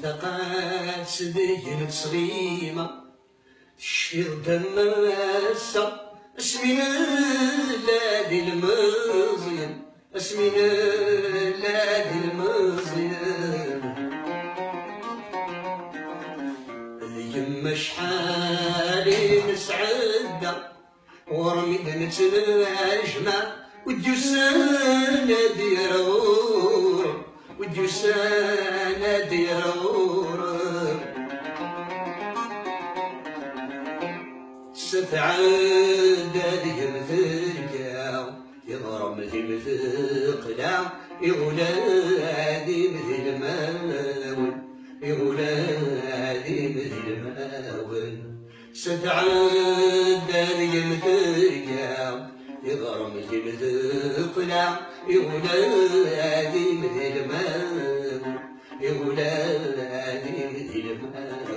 ثقات ذيك صغيمة تشفي دماسة اسمي لادي المزيان اسمي لادي المزيان يما شحالي نسعدة ورمي نتنجمع وديوسانا ديرور وديوسانا ديرور ستعاد هذه مثلكاو يضرب مثل مثقلا يغلادي مثل الماون يغلادي مثل الماون ستعاد هذه مثلكاو يضرب مثل مثقلا يغلادي مثل الماون يغلادي مثل الماون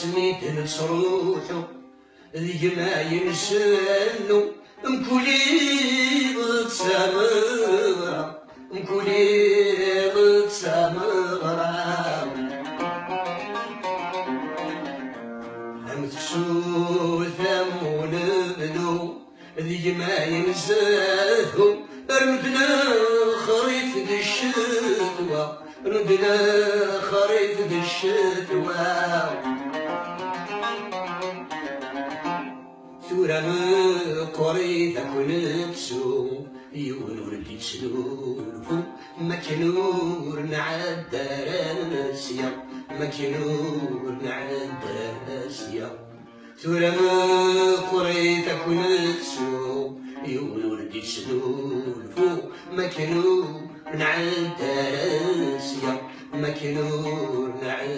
سميت نصروحو ذي ما ينسنو مكولي بتسامرة مكولي بتسامرة أمتسو ثم ونبدو ذي ما ينساهو ردنا خريف دي الشتوى ردنا خريف دي الشتوى ثورة قريت كنتسو يونور تسلوفو مكنور نعدى راسيا مكنور نعدى راسيا ثورة قريت كنتسو يونور تسلوفو مكنور نعدى راسيا مكنور نعدى